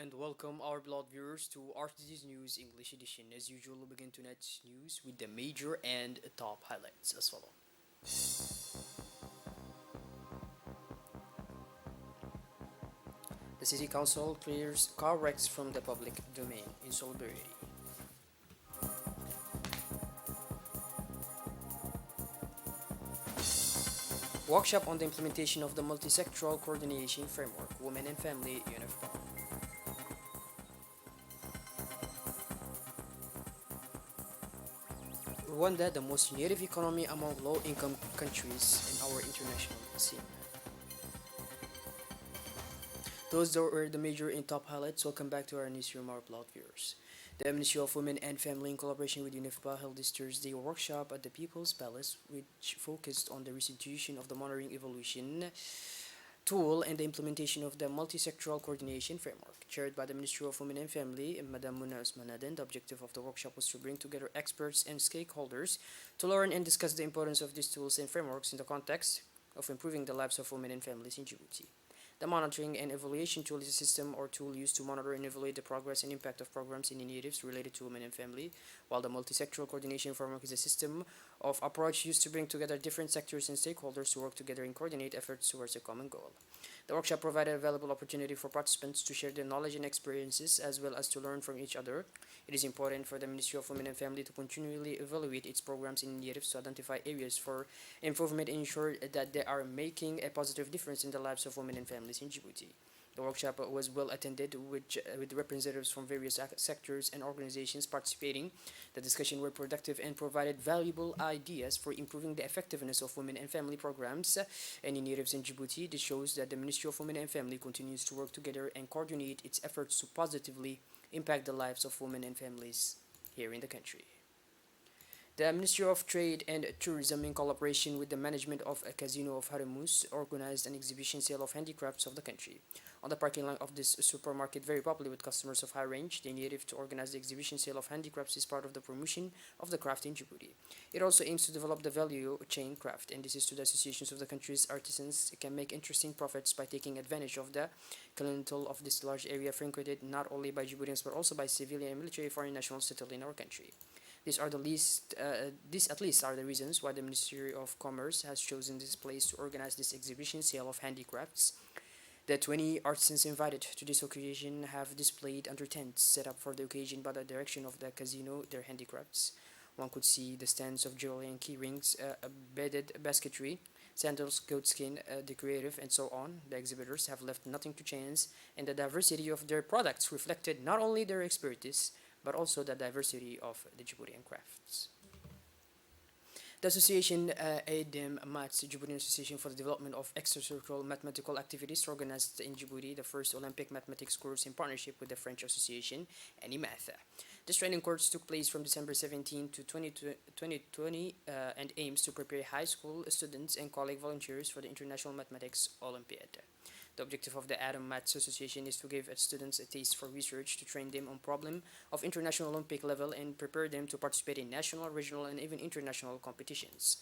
and welcome our beloved viewers to RTD's News English Edition. As usual, we'll begin tonight's news with the major and top highlights as follows. The City Council clears car wrecks from the public domain in solidarity. Workshop on the implementation of the multi-sectoral coordination framework, Women and Family UNFPA. Rwanda, the most native economy among low-income countries in our international scene. Those were the major and top highlights. Welcome back to our newsroom, our blog viewers. The Ministry of Women and Family, in collaboration with UNIFPA, held this Thursday a workshop at the People's Palace, which focused on the restitution of the monitoring evolution tool and the implementation of the multi-sectoral coordination framework. Chaired by the Ministry of Women and Family, Madam Muna Usmanaden, the objective of the workshop was to bring together experts and stakeholders to learn and discuss the importance of these tools and frameworks in the context of improving the lives of women and families in Djibouti. The monitoring and evaluation tool is a system or tool used to monitor and evaluate the progress and impact of programs and initiatives related to women and family, while the multi-sectoral coordination framework is a system of approach used to bring together different sectors and stakeholders to work together and coordinate efforts towards a common goal. The workshop provided a valuable opportunity for participants to share their knowledge and experiences as well as to learn from each other. It is important for the Ministry of Women and Family to continually evaluate its programs and initiatives to identify areas for improvement and ensure that they are making a positive difference in the lives of women and families in Djibouti. The workshop was well attended with representatives from various sectors and organizations participating. The discussion were productive and provided valuable ideas for improving the effectiveness of women and family programs and initiatives in Djibouti. This shows that the Ministry of Women and Family continues to work together and coordinate its efforts to positively impact the lives of women and families here in the country. The Ministry of Trade and Tourism, in collaboration with the management of a casino of Haramus, organized an exhibition sale of handicrafts of the country. On the parking lot of this supermarket, very popular with customers of high range, the initiative to organize the exhibition sale of handicrafts is part of the promotion of the craft in Djibouti. It also aims to develop the value chain craft, and this is to the associations of the country's artisans can make interesting profits by taking advantage of the clientele of this large area frequented not only by Djiboutians but also by civilian and military foreign nationals settled in our country. These at least are the reasons why the Ministry of Commerce has chosen this place to organize this exhibition sale of handicrafts. The 20 artisans invited to this occasion have displayed under tents set up for the occasion by the direction of the casino their handicrafts. One could see the stands of jewelry and key rings, beaded basketry, sandals, goatskin, decorative, and so on. The exhibitors have left nothing to chance, and the diversity of their products reflected not only their expertise, but also the diversity of the Djiboutian crafts. The association ADEM MATS, Djiboutian Association for the Development of Extracurricular Mathematical Activities, organized in Djibouti the first Olympic mathematics course in partnership with the French association ANIMATH. This training course took place from December 17 to 2020 and aims to prepare high school students and college volunteers for the International Mathematics Olympiad. The objective of the ADEM Maths Association is to give students a taste for research, to train them on problems of international Olympic level and prepare them to participate in national, regional, and even international competitions.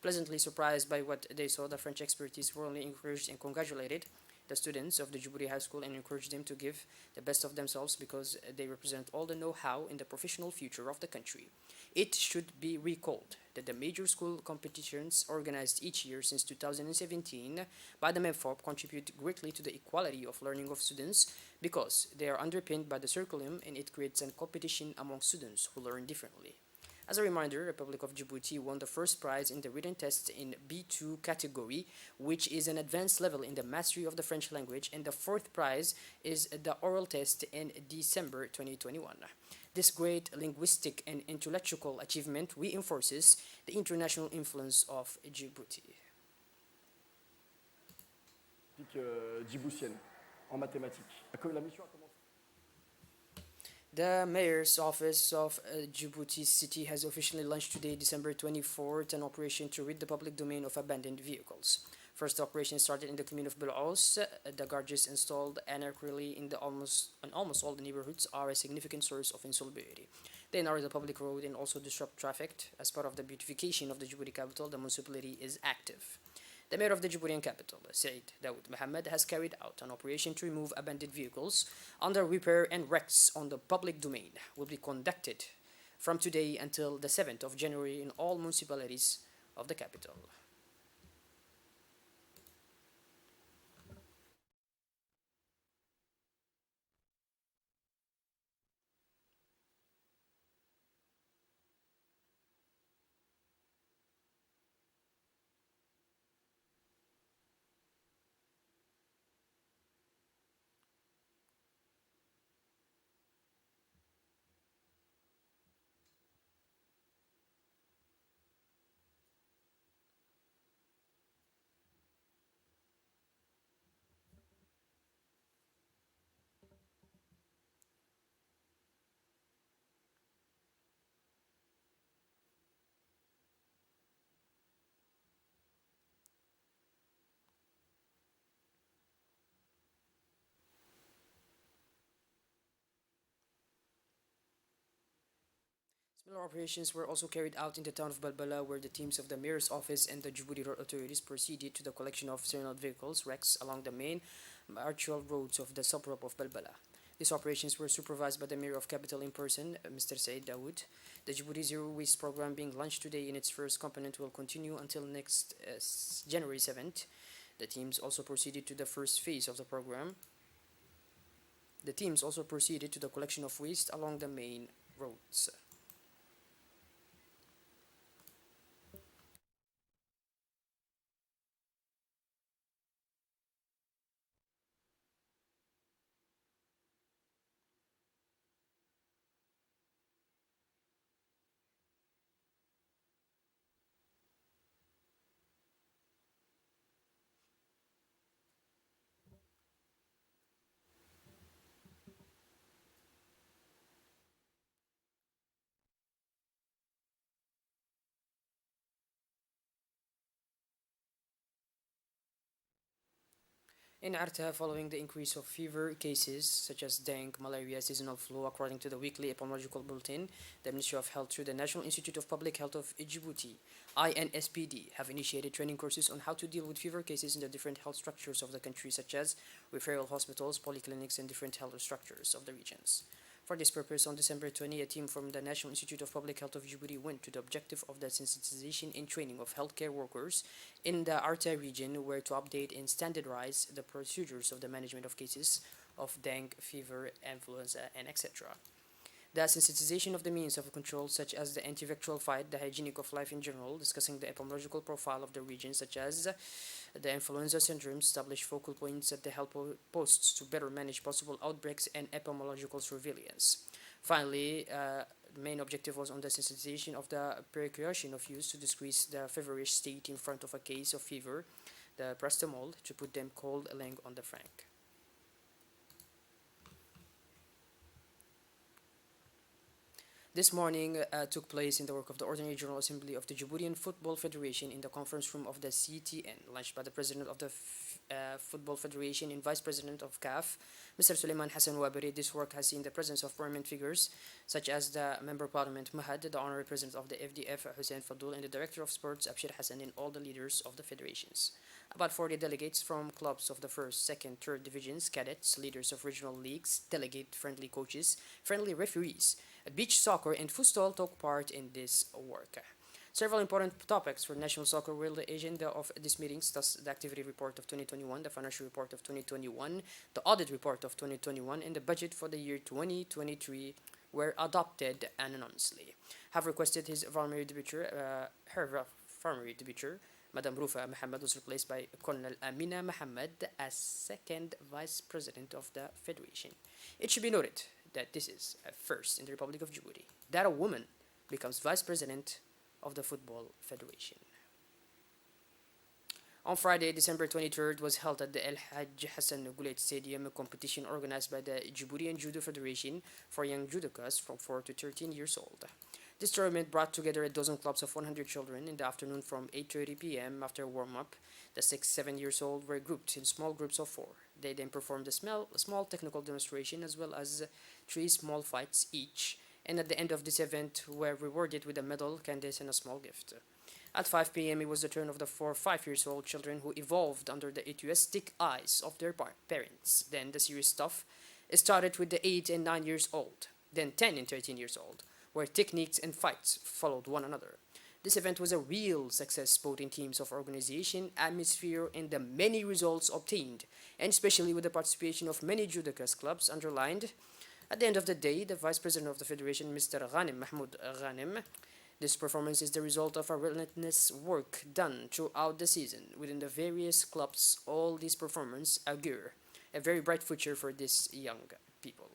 Pleasantly surprised by what they saw, the French expertise warmly encouraged and congratulated the students of the Djibouti High School and encouraged them to give the best of themselves because they represent all the know-how in the professional future of the country. It should be recalled that the major school competitions organized each year since 2017 by the MEMFOP contribute greatly to the equality of learning of students because they are underpinned by the curriculum and it creates a competition among students who learn differently. As a reminder, Republic of Djibouti won the first prize in the written test in B2 category, which is an advanced level in the mastery of the French language, and the fourth prize is the oral test in December 2021. This great linguistic and intellectual achievement reinforces the international influence of Djibouti. Djiboutienne en mathématiques. La mission a commencé. The Mayor's Office of Djibouti City has officially launched today, December 24th, an operation to rid the public domain of abandoned vehicles. First, the operation started in the commune of Bel'aus. The garages installed anarchically in almost all the neighborhoods are a significant source of insalubrity. They narrow the public road and also disrupt traffic. As part of the beautification of the Djibouti capital, the municipality is active. The mayor of the Djiboutian capital, Said Daoud Mohammed, has carried out an operation to remove abandoned vehicles under repair and wrecks on the public domain. Will be conducted from today until the 7th of January in all municipalities of the capital. Similar operations were also carried out in the town of Balbala, where the teams of the mayor's office and the Djibouti road authorities proceeded to the collection of signaled vehicles wrecks along the main arterial roads of the suburb of Balbala. These operations were supervised by the mayor of capital in person, Mr. Said Dawood. The Djibouti Zero Waste program being launched today in its first component will continue until next January 7th. The teams also proceeded to the first phase of the program. The teams also proceeded to the collection of waste along the main roads. In Arta, following the increase of fever cases such as dengue, malaria, seasonal flu, according to the weekly epidemiological bulletin, the Ministry of Health through the National Institute of Public Health of Djibouti, INSPD, have initiated training courses on how to deal with fever cases in the different health structures of the country, such as referral hospitals, polyclinics, and different health structures of the regions. For this purpose, on December 20, a team from the National Institute of Public Health of Djibouti went to the objective of the sensitization and training of healthcare workers in the Arta region, where to update and standardize the procedures of the management of cases of dengue, fever, influenza, and etc. The sensitization of the means of control, such as the anti-vectorial fight, the hygienic of life in general, discussing the epidemiological profile of the region, such as the influenza syndrome, establish focal points at the health posts to better manage possible outbreaks and epidemiological surveillance. Finally, the main objective was on the sensitization of the precaution of use to decrease the feverish state in front of a case of fever, the paracetamol, to put them cold laying on the frank. This morning took place in the work of the Ordinary General Assembly of the Djiboutian Football Federation in the conference room of the CTN, launched by the President of the Football Federation and Vice President of CAF, Mr. Suleiman Hassan Waberi. This work has seen the presence of prominent figures such as the Member of Parliament Mahad, the Honorary President of the FDF Hussein Fadul, and the Director of Sports Abshir Hassan, and all the leaders of the federations. About 40 delegates from clubs of the first, second, third divisions, cadets, leaders of regional leagues, delegate friendly coaches, friendly referees, beach soccer, and futsal took part in this work. Several important topics for national soccer were the agenda of these meetings, thus the activity report of 2021, the financial report of 2021, the audit report of 2021, and the budget for the year 2023 were adopted anonymously. Have requested his primary debater, her primary debater, Madam Rufa Mohammed, was replaced by Colonel Amina Mohammed as second vice president of the federation. It should be noted that this is a first in the Republic of Djibouti, that a woman becomes vice president of the Football Federation. On Friday, December 23rd, was held at the El Hajj Hassan Goulet Stadium, a competition organized by the Djiboutian Judo Federation for young judokas from 4 to 13 years old. This tournament brought together a dozen clubs of 100 children in the afternoon from 8:30 p.m. After warm-up, the 6-7 years old were grouped in small groups of 4. They then performed a small technical demonstration as well as 3 small fights each, and at the end of this event were rewarded with a medal, candies, and a small gift. At 5 p.m., it was the turn of the 4 5 years old children who evolved under the enthusiastic eyes of their parents. Then the serious stuff started with the 8 and 9 years old, then 10 and 13 years old, where techniques and fights followed one another. This event was a real success both in terms of organization, atmosphere, and the many results obtained, and especially with the participation of many Judokas clubs underlined. At the end of the day, the Vice President of the Federation, Mr. Ghanem Mahmoud Ghanem, this performance is the result of a relentless work done throughout the season within the various clubs. All these performances augure a very bright future for these young people.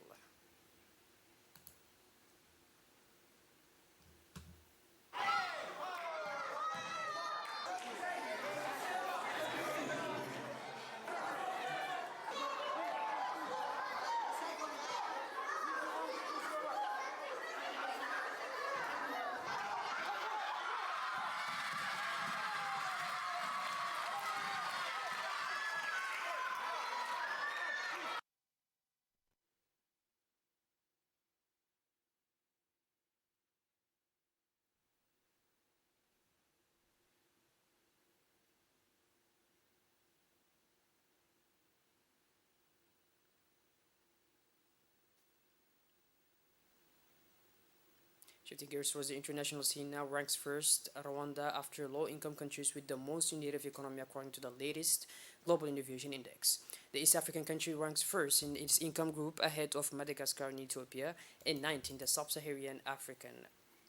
Shifting gears towards the international scene now ranks first Rwanda after low-income countries with the most innovative economy according to the latest Global Innovation Index. The East African country ranks first in its income group ahead of Madagascar and Ethiopia, and ninth in the Sub-Saharan African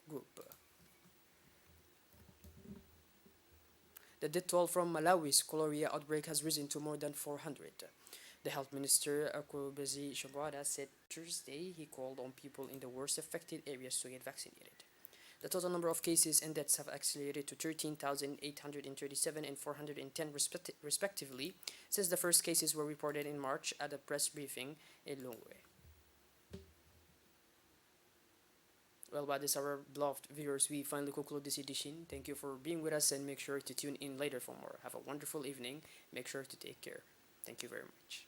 group. The death toll from Malawi's cholera outbreak has risen to more than 400. The health minister, Akobezi Shogwada, said Thursday he called on people in the worst affected areas to get vaccinated. The total number of cases and deaths have accelerated to 13,837 and 410 respectively since the first cases were reported in March at a press briefing in Longwe. Well, by this, our beloved viewers, we finally conclude this edition. Thank you for being with us and make sure to tune in later for more. Have a wonderful evening. Make sure to take care. Thank you very much.